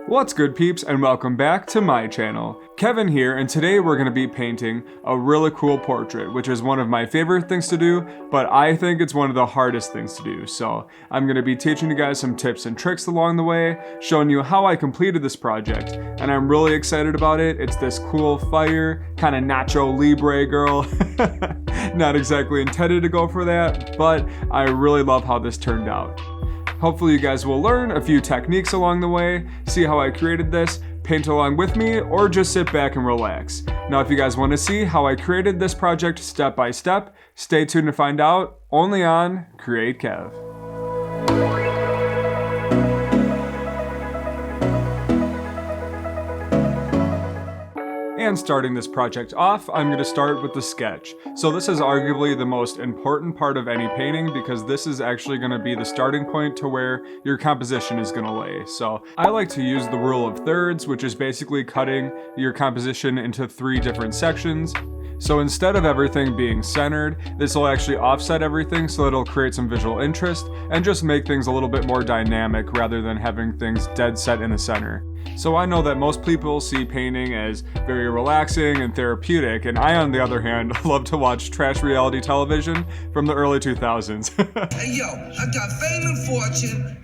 What's good, peeps, and welcome back to my channel. Kevin here, and today we're going to be painting a really cool portrait, which is one of my favorite things to do, but I think it's one of the hardest things to do. So I'm going to be teaching you guys some tips and tricks along the way, showing you how I completed this project, and I'm really excited about it. It's this cool fire, kind of Nacho Libre girl. Not exactly intended to go for that, but I really love how this turned out. Hopefully you guys will learn a few techniques along the way, see how I created this, paint along with me, or just sit back and relax. Now if you guys want to see how I created this project step by step, stay tuned to find out, only on Create Kev. And starting this project off, I'm going to start with the sketch. So this is arguably the most important part of any painting because this is actually going to be the starting point to where your composition is going to lay. So I like to use the rule of thirds, which is basically cutting your composition into 3 different sections. So instead of everything being centered, this will actually offset everything so it'll create some visual interest and just make things a little bit more dynamic rather than having things dead set in the center. So I know that most people see painting as very relaxing and therapeutic, and I, on the other hand, love to watch trash reality television from the early 2000s. Hey yo, I got fame and fortune.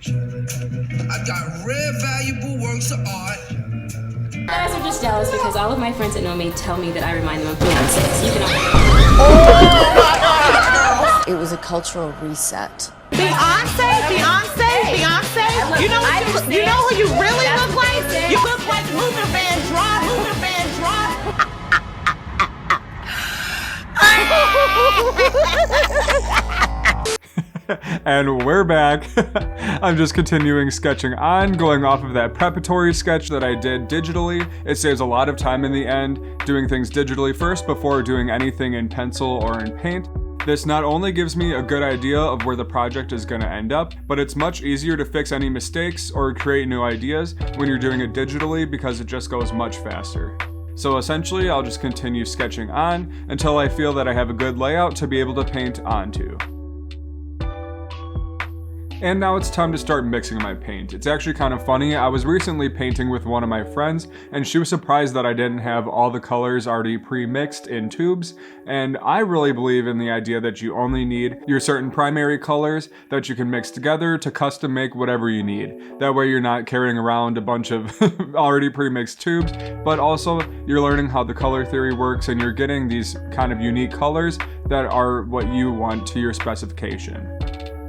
I got rare, valuable works of art. You guys are just jealous because all of my friends that know me tell me that I remind them of Beyonce. So you can It was a cultural reset. Beyonce. You know who you really look like? You look like Luther Vandross. And we're back. I'm just continuing sketching on, going off of that preparatory sketch that I did digitally. It saves a lot of time in the end, doing things digitally first before doing anything in pencil or in paint. This not only gives me a good idea of where the project is going to end up, but it's much easier to fix any mistakes or create new ideas when you're doing it digitally because it just goes much faster. So essentially, I'll just continue sketching on until I feel that I have a good layout to be able to paint onto. And now it's time to start mixing my paint. It's actually kind of funny. I was recently painting with one of my friends and she was surprised that I didn't have all the colors already pre-mixed in tubes. And I really believe in the idea that you only need your certain primary colors that you can mix together to custom make whatever you need. That way you're not carrying around a bunch of already pre-mixed tubes, but also you're learning how the color theory works and you're getting these kind of unique colors that are what you want to your specification.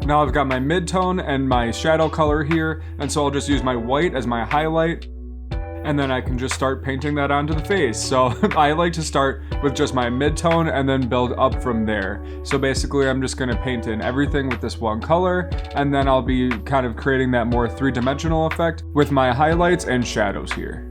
Now I've got my mid-tone and my shadow color here, and so I'll just use my white as my highlight, and then I can just start painting that onto the face. So I like to start with just my mid-tone and then build up from there. So basically I'm just gonna paint in everything with this one color, and then I'll be kind of creating that more 3-dimensional effect with my highlights and shadows here.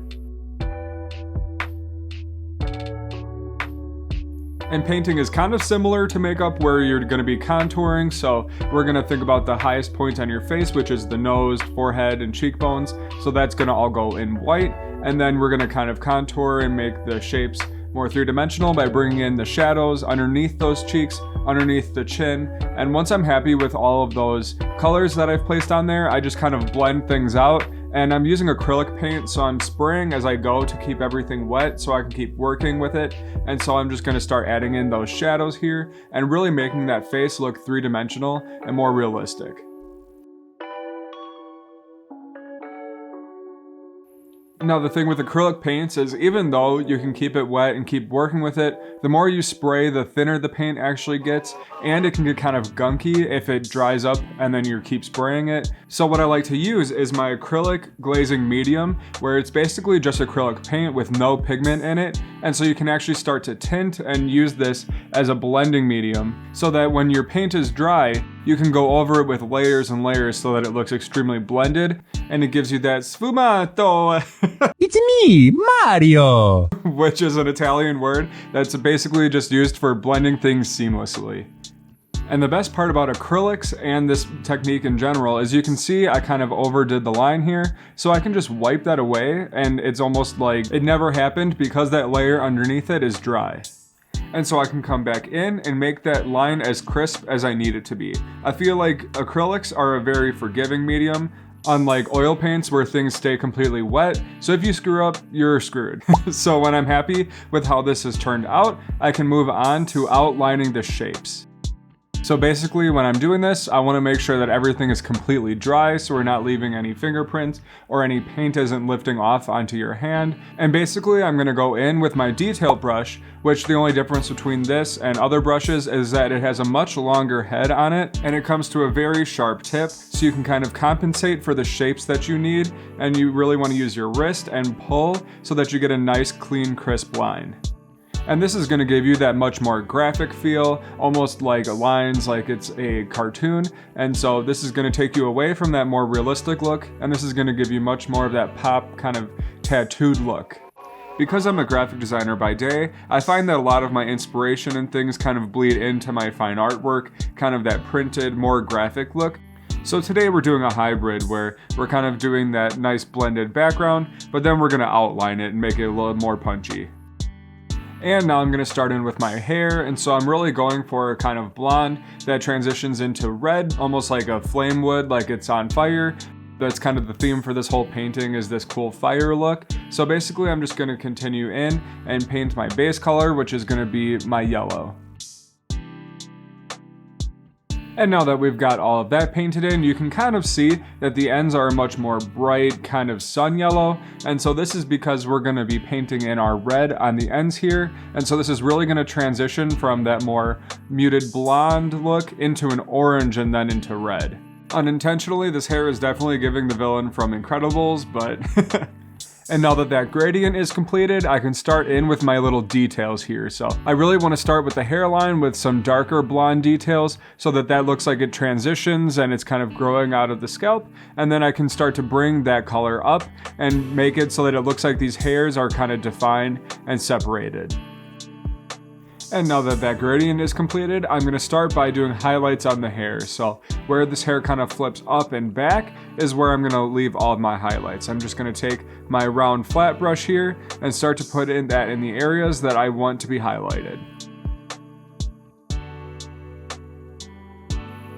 And painting is kind of similar to makeup where you're going to be contouring, so we're going to think about the highest point on your face, which is the nose, forehead, and cheekbones. So that's going to all go in white, and then we're going to kind of contour and make the shapes more 3-dimensional by bringing in the shadows underneath those cheeks, underneath the chin. And once I'm happy with all of those colors that I've placed on there, I just kind of blend things out. And I'm using acrylic paint, so I'm spraying as I go to keep everything wet so I can keep working with it. And so I'm just going to start adding in those shadows here and really making that face look 3-dimensional and more realistic. Now the thing with acrylic paints is even though you can keep it wet and keep working with it, the more you spray, the thinner the paint actually gets, and it can get kind of gunky if it dries up and then you keep spraying it. So what I like to use is my acrylic glazing medium, where it's basically just acrylic paint with no pigment in it, and so you can actually start to tint and use this as a blending medium so that when your paint is dry, you can go over it with layers and layers so that it looks extremely blended, and it gives you that sfumato. It's me, Mario! Which is an Italian word that's basically just used for blending things seamlessly. And the best part about acrylics and this technique in general is you can see I kind of overdid the line here, so I can just wipe that away and it's almost like it never happened because that layer underneath it is dry. And so I can come back in and make that line as crisp as I need it to be. I feel like acrylics are a very forgiving medium. unlike oil paints where things stay completely wet, so if you screw up, you're screwed. So when I'm happy with how this has turned out, I can move on to outlining the shapes. So basically when I'm doing this, I want to make sure that everything is completely dry so we're not leaving any fingerprints or any paint isn't lifting off onto your hand. And basically I'm going to go in with my detail brush, which the only difference between this and other brushes is that it has a much longer head on it and it comes to a very sharp tip, so you can kind of compensate for the shapes that you need, and you really want to use your wrist and pull so that you get a nice clean crisp line. And this is going to give you that much more graphic feel, almost like lines, like it's a cartoon. And so this is going to take you away from that more realistic look, and this is going to give you much more of that pop kind of tattooed look. Because I'm a graphic designer by day, I find that a lot of my inspiration and things kind of bleed into my fine artwork, kind of that printed, more graphic look. So today we're doing a hybrid where we're kind of doing that nice blended background, but then we're going to outline it and make it a little more punchy. And now I'm going to start in with my hair, and so I'm really going for a kind of blonde that transitions into red, almost like a flame would, like it's on fire. That's kind of the theme for this whole painting, is this cool fire look. So basically I'm just going to continue in and paint my base color, which is going to be my yellow. And now that we've got all of that painted in, you can kind of see that the ends are a much more bright kind of sun yellow. And so this is because we're going to be painting in our red on the ends here. And so this is really going to transition from that more muted blonde look into an orange and then into red. Unintentionally, this hair is definitely giving the villain from Incredibles, but... And now that that gradient is completed, I can start in with my little details here. So I really want to start with the hairline with some darker blonde details so that that looks like it transitions and it's kind of growing out of the scalp. And then I can start to bring that color up and make it so that it looks like these hairs are kind of defined and separated. And now that that gradient is completed, I'm going to start by doing highlights on the hair. So where this hair kind of flips up and back is where I'm going to leave all of my highlights. I'm just going to take my round flat brush here and start to put in that in the areas that I want to be highlighted.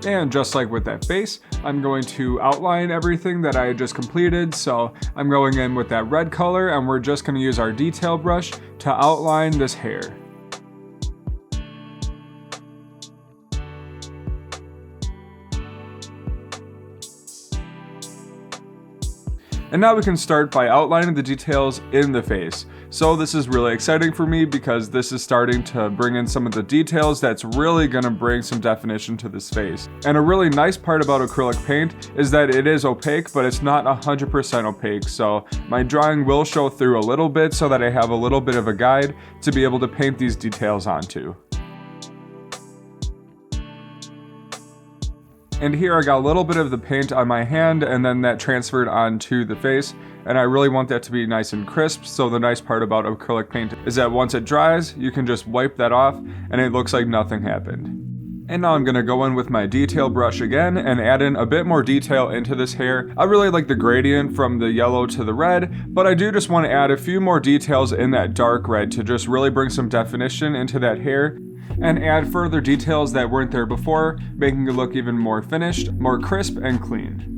And just like with that face, I'm going to outline everything that I just completed. So I'm going in with that red color, and we're just going to use our detail brush to outline this hair. And now we can start by outlining the details in the face. So this is really exciting for me because this is starting to bring in some of the details that's really gonna bring some definition to this face. And a really nice part about acrylic paint is that it is opaque, but it's not 100% opaque. So my drawing will show through a little bit so that I have a little bit of a guide to be able to paint these details onto. And here I got a little bit of the paint on my hand, and then that transferred onto the face, and I really want that to be nice and crisp. So the nice part about acrylic paint is that once it dries, you can just wipe that off and it looks like nothing happened. And now I'm going to go in with my detail brush again and add in a bit more detail into this hair. I really like the gradient from the yellow to the red, but I do just want to add a few more details in that dark red to just really bring some definition into that hair and add further details that weren't there before, making it look even more finished, more crisp and clean.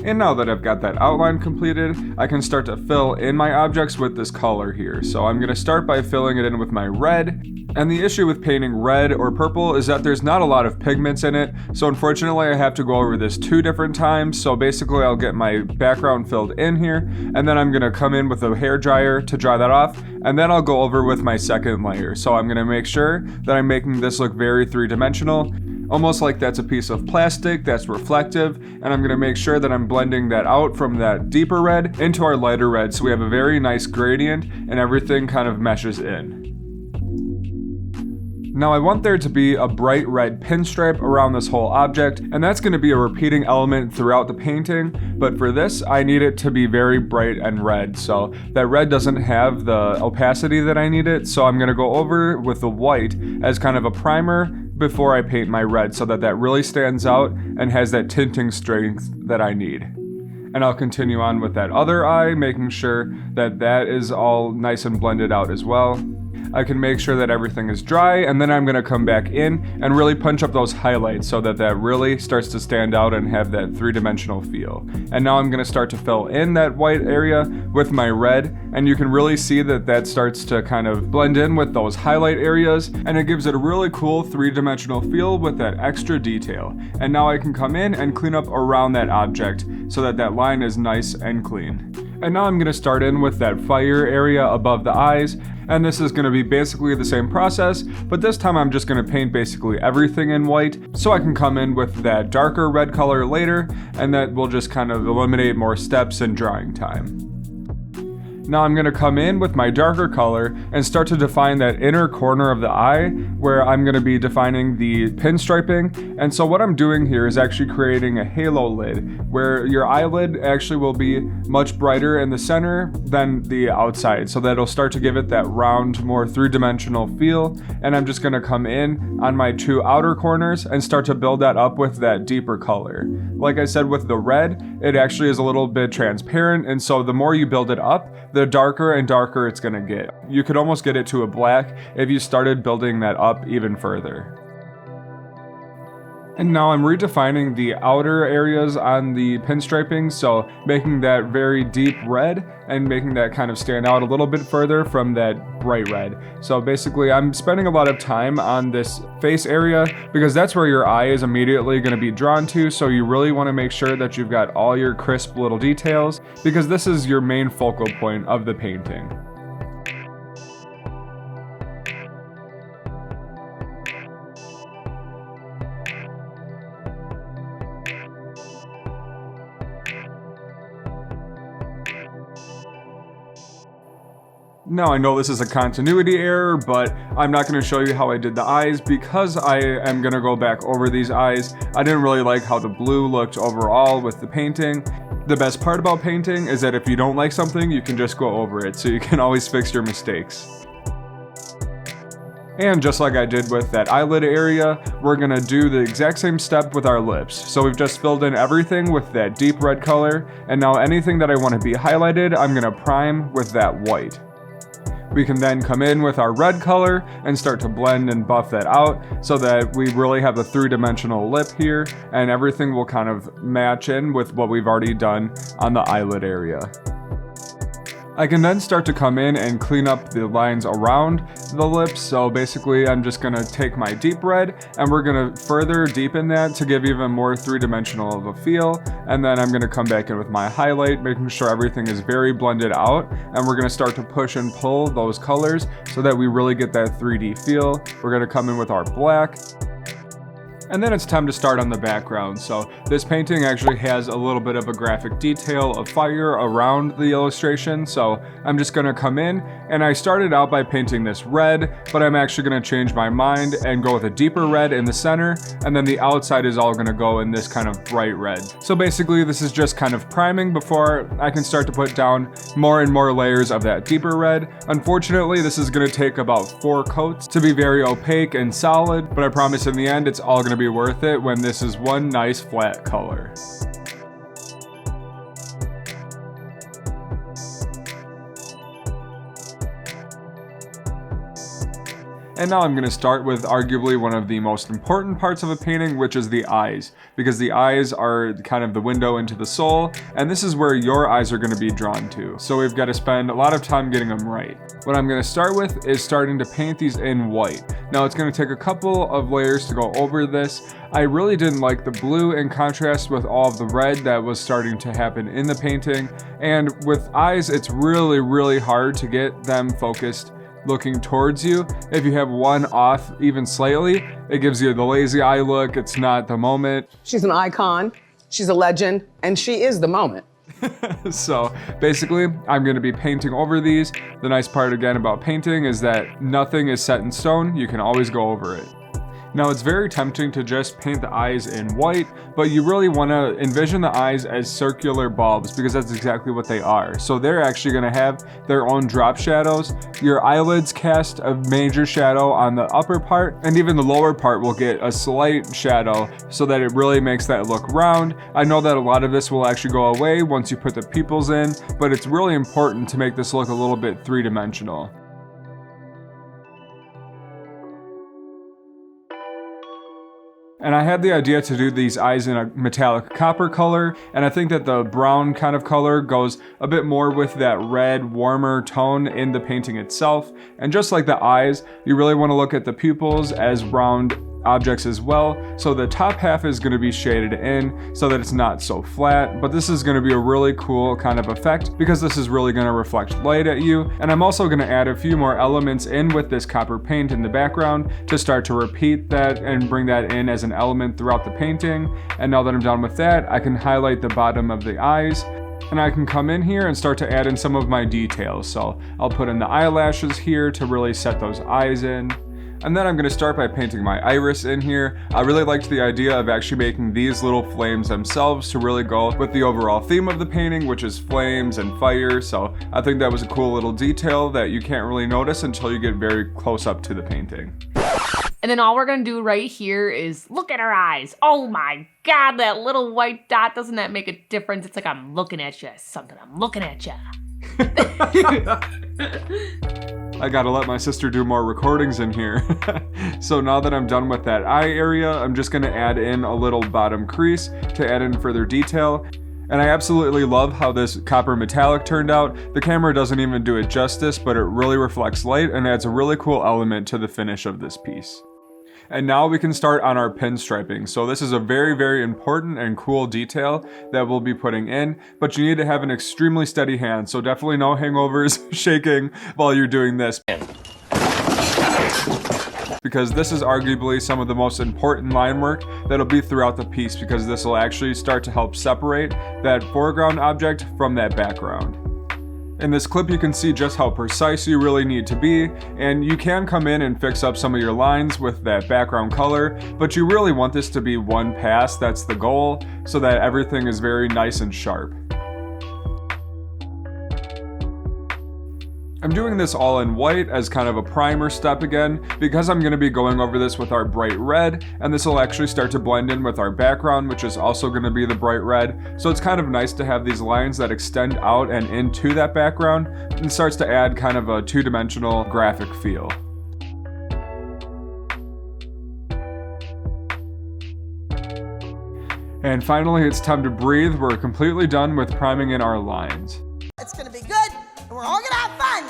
And now that I've got that outline completed, I can start to fill in my objects with this color here. So I'm going to start by filling it in with my red. And the issue with painting red or purple is that there's not a lot of pigments in it. So unfortunately I have to go over this 2 different times. So basically I'll get my background filled in here, and then I'm going to come in with a hair dryer to dry that off. And then I'll go over with my second layer. So I'm going to make sure that I'm making this look very 3-dimensional. Almost like that's a piece of plastic that's reflective, and I'm going to make sure that I'm blending that out from that deeper red into our lighter red so we have a very nice gradient and everything kind of meshes in. Now I want there to be a bright red pinstripe around this whole object, and that's going to be a repeating element throughout the painting, but for this I need it to be very bright and red, so that red doesn't have the opacity that I need it, so I'm going to go over with the white as kind of a primer before I paint my red so that that really stands out and has that tinting strength that I need. And I'll continue on with that other eye, making sure that that is all nice and blended out as well. I can make sure that everything is dry, and then I'm going to come back in and really punch up those highlights so that that really starts to stand out and have that three-dimensional feel. And now I'm going to start to fill in that white area with my red, and you can really see that that starts to kind of blend in with those highlight areas, and it gives it a really cool three-dimensional feel with that extra detail. And now I can come in and clean up around that object so that that line is nice and clean. And now I'm going to start in with that fire area above the eyes, and this is going to be basically the same process, but this time I'm just going to paint basically everything in white, so I can come in with that darker red color later, and that will just kind of eliminate more steps in drawing time. Now I'm going to come in with my darker color and start to define that inner corner of the eye where I'm going to be defining the pinstriping. And so what I'm doing here is actually creating a halo lid where your eyelid actually will be much brighter in the center than the outside. So that'll start to give it that round, more three-dimensional feel. And I'm just going to come in on my two outer corners and start to build that up with that deeper color. Like I said, with the red, it actually is a little bit transparent. And so the more you build it up, the darker and darker it's gonna get. You could almost get it to a black if you started building that up even further. And now I'm redefining the outer areas on the pinstriping, so making that very deep red and making that kind of stand out a little bit further from that bright red. So basically I'm spending a lot of time on this face area because that's where your eye is immediately going to be drawn to, so you really want to make sure that you've got all your crisp little details because this is your main focal point of the painting. Now I know this is a continuity error, but I'm not going to show you how I did the eyes because I am going to go back over these eyes. I didn't really like how the blue looked overall with the painting. The best part about painting is that if you don't like something, you can just go over it, so you can always fix your mistakes. And just like I did with that eyelid area, we're gonna do the exact same step with our lips. So we've just filled in everything with that deep red color, and now anything that I want to be highlighted, I'm gonna prime with that white. We can then come in with our red color and start to blend and buff that out so that we really have a three-dimensional lip here, and everything will kind of match in with what we've already done on the eyelid area. I can then start to come in and clean up the lines around the lips. So basically I'm just gonna take my deep red and we're gonna further deepen that to give even more three-dimensional of a feel. And then I'm gonna come back in with my highlight, making sure everything is very blended out. And we're gonna start to push and pull those colors so that we really get that 3D feel. We're gonna come in with our black. And then it's time to start on the background. So this painting actually has a little bit of a graphic detail of fire around the illustration. So I'm just gonna come in, and I started out by painting this red, but I'm actually gonna change my mind and go with a deeper red in the center, and then the outside is all gonna go in this kind of bright red. So basically this is just kind of priming before I can start to put down more and more layers of that deeper red. Unfortunately, this is gonna take about 4 coats to be very opaque and solid, but I promise in the end it's all gonna be worth it when this is one nice flat color. And now I'm going to start with arguably one of the most important parts of a painting, which is the eyes, because the eyes are kind of the window into the soul, and this is where your eyes are going to be drawn to. So we've got to spend a lot of time getting them right. What I'm going to start with is starting to paint these in white. Now it's going to take a couple of layers to go over this. I really didn't like the blue in contrast with all of the red that was starting to happen in the painting, and with eyes it's really hard to get them focused looking towards you. If you have one off even slightly, it gives you the lazy eye look. It's not the moment. She's an icon, she's a legend, and she is the moment. So basically, I'm going to be painting over these. The nice part again about painting is that nothing is set in stone. You can always go over it. Now it's very tempting to just paint the eyes in white, but you really want to envision the eyes as circular bulbs because that's exactly what they are. So they're actually going to have their own drop shadows. Your eyelids cast a major shadow on the upper part, and even the lower part will get a slight shadow so that it really makes that look round. I know that a lot of this will actually go away once you put the pupils in, but it's really important to make this look a little bit three-dimensional. And I had the idea to do these eyes in a metallic copper color, and I think that the brown kind of color goes a bit more with that red, warmer tone in the painting itself. And just like the eyes, you really want to look at the pupils as round objects as well. So the top half is going to be shaded in so that it's not so flat, but this is going to be a really cool kind of effect because this is really going to reflect light at you. And I'm also going to add a few more elements in with this copper paint in the background to start to repeat that and bring that in as an element throughout the painting. And now that I'm done with that, I can highlight the bottom of the eyes. And I can come in here and start to add in some of my details. So I'll put in the eyelashes here to really set those eyes in. And then I'm going to start by painting my iris in here. I really liked the idea of actually making these little flames themselves to really go with the overall theme of the painting, which is flames and fire. So I think that was a cool little detail that you can't really notice until you get very close up to the painting. And then all we're gonna do right here is look at her eyes. Oh my God, that little white dot, doesn't that make a difference? It's like I'm looking at you, something, I'm looking at you. I gotta let my sister do more recordings in here. So now that I'm done with that eye area, I'm just gonna add in a little bottom crease to add in further detail. And I absolutely love how this copper metallic turned out. The camera doesn't even do it justice, but it really reflects light and adds a really cool element to the finish of this piece. And now we can start on our pinstriping. So this is a very, very important and cool detail that we'll be putting in, but you need to have an extremely steady hand. So definitely no hangovers, shaking while you're doing this. Because this is arguably some of the most important line work that'll be throughout the piece, because this will actually start to help separate that foreground object from that background. In this clip, you can see just how precise you really need to be, and you can come in and fix up some of your lines with that background color, but you really want this to be one pass, that's the goal, so that everything is very nice and sharp. I'm doing this all in white as kind of a primer step again, because I'm going to be going over this with our bright red, and this will actually start to blend in with our background, which is also going to be the bright red. So it's kind of nice to have these lines that extend out and into that background, and starts to add kind of a two-dimensional graphic feel. And finally, it's time to breathe. We're completely done with priming in our lines. It's gonna be good, and we're all gonna have fun.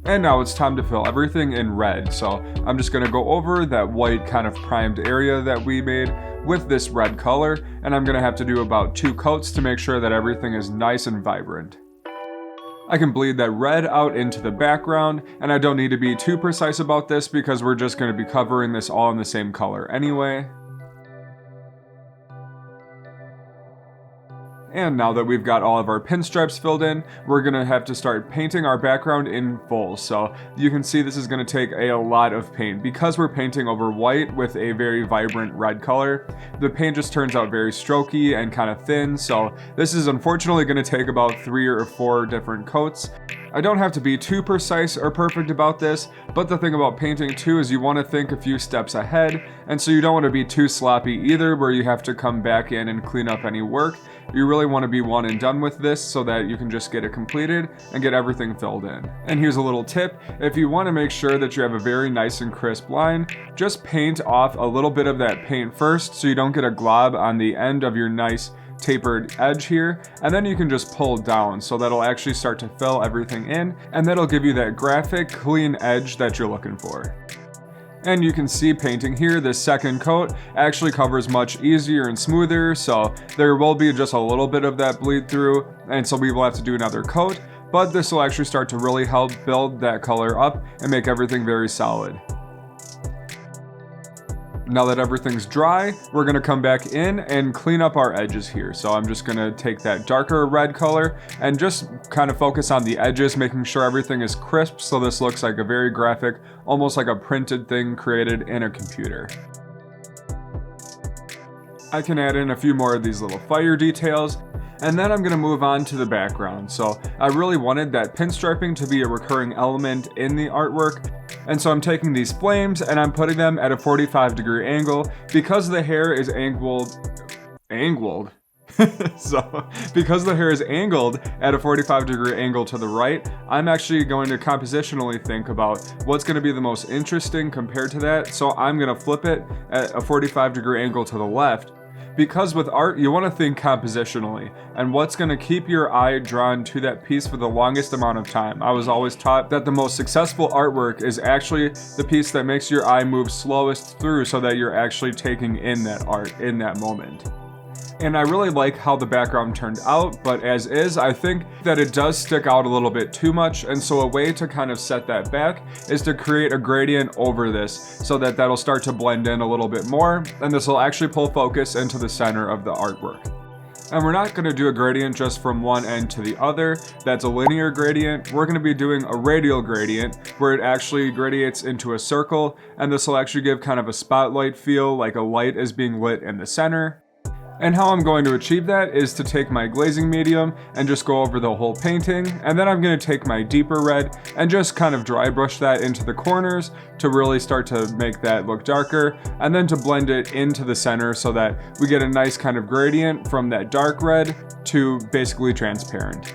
And now it's time to fill everything in red. So I'm just gonna go over that white kind of primed area that we made with this red color, and I'm gonna have to do about 2 coats to make sure that everything is nice and vibrant. I can bleed that red out into the background, and I don't need to be too precise about this because we're just gonna be covering this all in the same color anyway. And now that we've got all of our pinstripes filled in, we're gonna have to start painting our background in full. So you can see this is gonna take a lot of paint. Because we're painting over white with a very vibrant red color, the paint just turns out very strokey and kind of thin. So this is unfortunately gonna take about 3 or 4 different coats. I don't have to be too precise or perfect about this, but the thing about painting too is you want to think a few steps ahead, and so you don't want to be too sloppy either where you have to come back in and clean up any work. You really want to be one and done with this so that you can just get it completed and get everything filled in. And here's a little tip: if you want to make sure that you have a very nice and crisp line, just paint off a little bit of that paint first so you don't get a glob on the end of your nice tapered edge here, and then you can just pull down, so that'll actually start to fill everything in, and that'll give you that graphic clean edge that you're looking for. And you can see painting here, this second coat actually covers much easier and smoother, so there will be just a little bit of that bleed through, and so we will have to do another coat, but this will actually start to really help build that color up and make everything very solid. Now that everything's dry, we're gonna come back in and clean up our edges here. So I'm just gonna take that darker red color and just kind of focus on the edges, making sure everything is crisp so this looks like a very graphic, almost like a printed thing created in a computer. I can add in a few more of these little fire details, and then I'm gonna move on to the background. So I really wanted that pinstriping to be a recurring element in the artwork. And so I'm taking these flames and I'm putting them at a 45-degree angle because the hair is angled. So, because the hair is angled at a 45-degree angle to the right, I'm actually going to compositionally think about what's going to be the most interesting compared to that. So I'm going to flip it at a 45-degree angle to the left. Because with art, you want to think compositionally, and what's going to keep your eye drawn to that piece for the longest amount of time. I was always taught that the most successful artwork is actually the piece that makes your eye move slowest through, so that you're actually taking in that art in that moment. And I really like how the background turned out, but as is, I think that it does stick out a little bit too much, and so a way to kind of set that back is to create a gradient over this so that that'll start to blend in a little bit more, and this will actually pull focus into the center of the artwork. And we're not going to do a gradient just from one end to the other. That's a linear gradient. We're going to be doing a radial gradient where it actually gradiates into a circle, and this will actually give kind of a spotlight feel, like a light is being lit in the center. And how I'm going to achieve that is to take my glazing medium and just go over the whole painting, and then I'm going to take my deeper red and just kind of dry brush that into the corners to really start to make that look darker, and then to blend it into the center so that we get a nice kind of gradient from that dark red to basically transparent.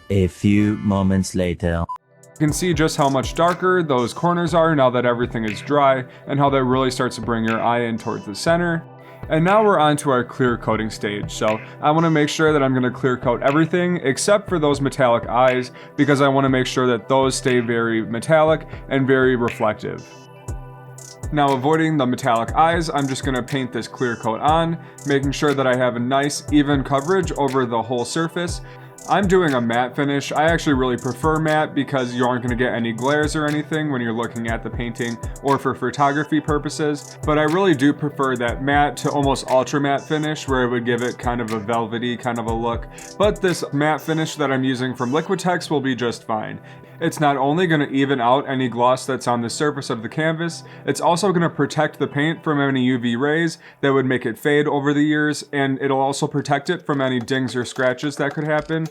A few moments later. You can see just how much darker those corners are now that everything is dry, and how that really starts to bring your eye in towards the center. And now we're on to our clear coating stage. So I want to make sure that I'm going to clear coat everything except for those metallic eyes, because I want to make sure that those stay very metallic and very reflective. Now, avoiding the metallic eyes, I'm just going to paint this clear coat on, making sure that I have a nice even coverage over the whole surface. I'm doing a matte finish. I actually really prefer matte because you aren't going to get any glares or anything when you're looking at the painting or for photography purposes, but I really do prefer that matte to almost ultra matte finish where it would give it kind of a velvety kind of a look. But this matte finish that I'm using from Liquitex will be just fine. It's not only going to even out any gloss that's on the surface of the canvas, it's also going to protect the paint from any UV rays that would make it fade over the years, and it'll also protect it from any dings or scratches that could happen.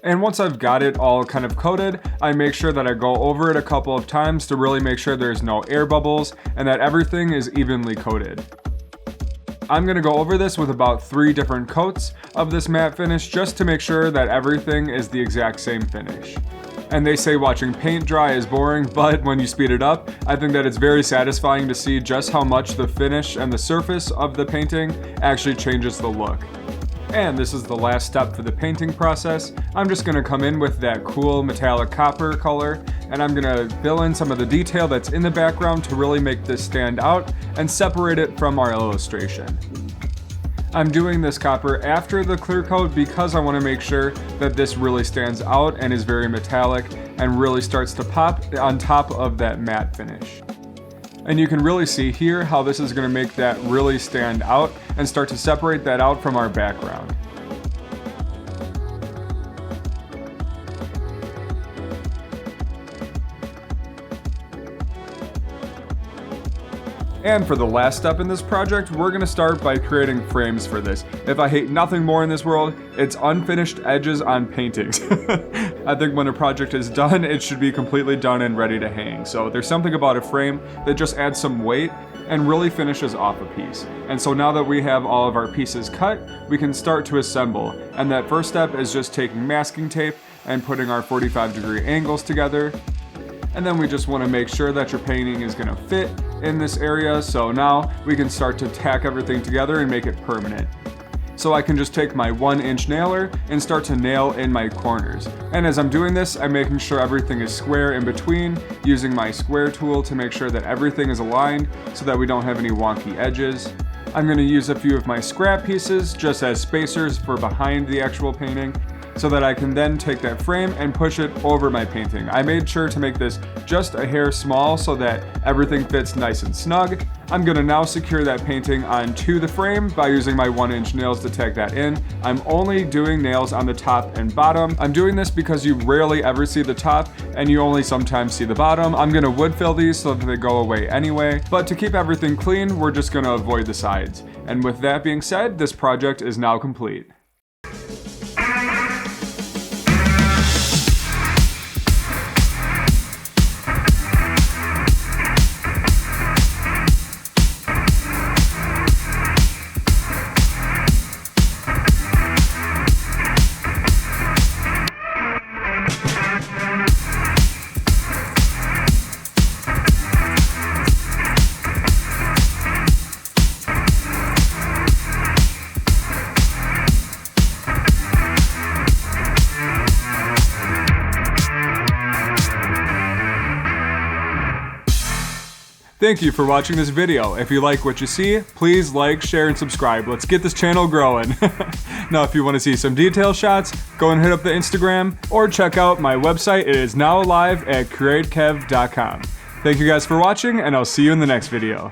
And once I've got it all kind of coated, I make sure that I go over it a couple of times to really make sure there's no air bubbles and that everything is evenly coated. I'm going to go over this with about 3 different coats of this matte finish just to make sure that everything is the exact same finish. And they say watching paint dry is boring, but when you speed it up, I think that it's very satisfying to see just how much the finish and the surface of the painting actually changes the look. And this is the last step for the painting process. I'm just going to come in with that cool metallic copper color, and I'm going to fill in some of the detail that's in the background to really make this stand out and separate it from our illustration. I'm doing this copper after the clear coat because I want to make sure that this really stands out and is very metallic and really starts to pop on top of that matte finish. And you can really see here how this is going to make that really stand out and start to separate that out from our background. And for the last step in this project, we're going to start by creating frames for this. If I hate nothing more in this world, it's unfinished edges on paintings. I think when a project is done, it should be completely done and ready to hang. So there's something about a frame that just adds some weight and really finishes off a piece. And so now that we have all of our pieces cut, we can start to assemble. And that first step is just taking masking tape and putting our 45-degree angles together. And then we just want to make sure that your painting is going to fit in this area, so now we can start to tack everything together and make it permanent. So I can just take my 1-inch nailer and start to nail in my corners. And as I'm doing this, I'm making sure everything is square in between, using my square tool to make sure that everything is aligned so that we don't have any wonky edges. I'm going to use a few of my scrap pieces just as spacers for behind the actual painting, so that I can then take that frame and push it over my painting. I made sure to make this just a hair small so that everything fits nice and snug. I'm gonna now secure that painting onto the frame by using my 1-inch nails to tack that in. I'm only doing nails on the top and bottom. I'm doing this because you rarely ever see the top and you only sometimes see the bottom. I'm gonna wood fill these so that they go away anyway, but to keep everything clean, we're just gonna avoid the sides. And with that being said, this project is now complete. Thank you for watching this video. If you like what you see, please like, share, and subscribe. Let's get this channel growing. Now, if you want to see some detail shots, go and hit up the Instagram or check out my website. It is now live at createkev.com. Thank you guys for watching, and I'll see you in the next video.